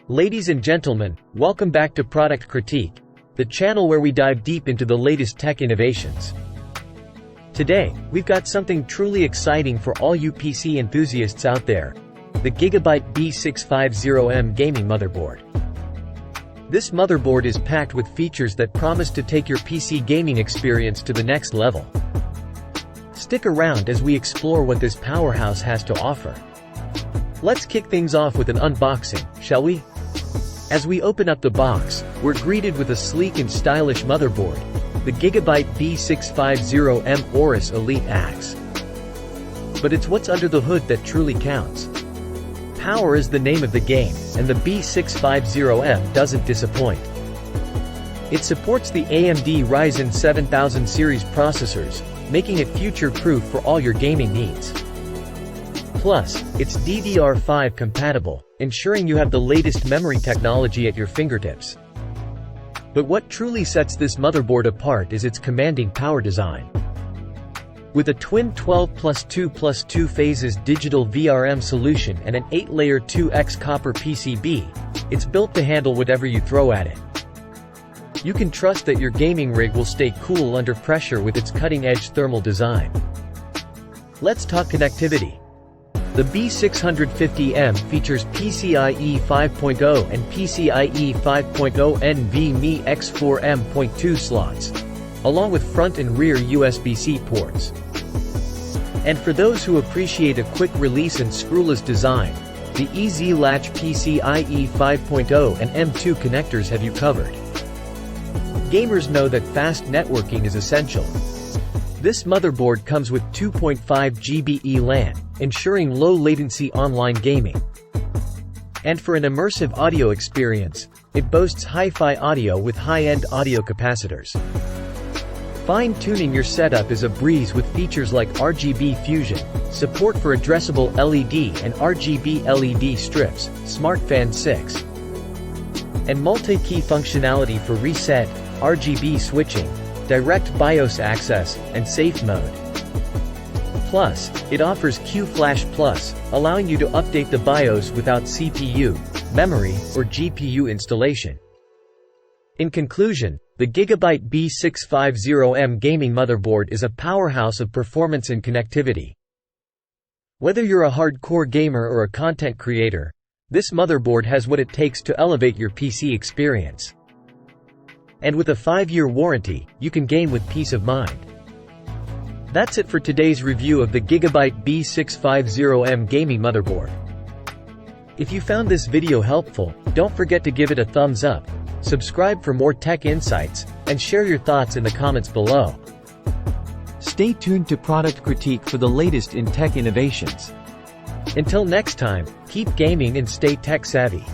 Ladies and gentlemen, welcome back to Product Critique, the channel where we dive deep into the latest tech innovations. Today, we've got something truly exciting for all you PC enthusiasts out there: the GIGABYTE B650M gaming motherboard. This motherboard is packed with features that promise to take your PC gaming experience to the next level. Stick around as we explore what this powerhouse has to offer. Let's kick things off with an unboxing, shall we? As we open up the box, we're greeted with a sleek and stylish motherboard, the GIGABYTE B650M AORUS Elite Axe. But it's what's under the hood that truly counts. Power is the name of the game, and the B650M doesn't disappoint. It supports the AMD Ryzen 7000 series processors, making it future-proof for all your gaming needs. Plus, it's DDR5 compatible, ensuring you have the latest memory technology at your fingertips. But what truly sets this motherboard apart is its commanding power design. With a twin 12+2+2 phases digital VRM solution and an 8-layer 2x copper PCB, it's built to handle whatever you throw at it. You can trust that your gaming rig will stay cool under pressure with its cutting-edge thermal design. Let's talk connectivity. The B650M features PCIe 5.0 and PCIe 5.0 NVMe X4 slots, along with front and rear USB-C ports. And for those who appreciate a quick release and screwless design, the EZ-Latch PCIe 5.0 and M2 connectors have you covered. Gamers know that fast networking is essential. This motherboard comes with 2.5 GB LAN, ensuring low-latency online gaming. And for an immersive audio experience, it boasts hi-fi audio with high-end audio capacitors. Fine-tuning your setup is a breeze with features like RGB fusion, support for addressable LED and RGB LED strips, SmartFan 6, and multi-key functionality for reset, RGB switching, direct BIOS access, and safe mode. Plus, it offers QFlash Plus, allowing you to update the BIOS without CPU, memory, or GPU installation. In conclusion, the GIGABYTE B650M gaming motherboard is a powerhouse of performance and connectivity. Whether you're a hardcore gamer or a content creator, this motherboard has what it takes to elevate your PC experience. And with a 5-year warranty, you can game with peace of mind. That's it for today's review of the GIGABYTE B650M gaming motherboard. If you found this video helpful, don't forget to give it a thumbs up, subscribe for more tech insights, and share your thoughts in the comments below. Stay tuned to Product Critique for the latest in tech innovations. Until next time, keep gaming and stay tech savvy.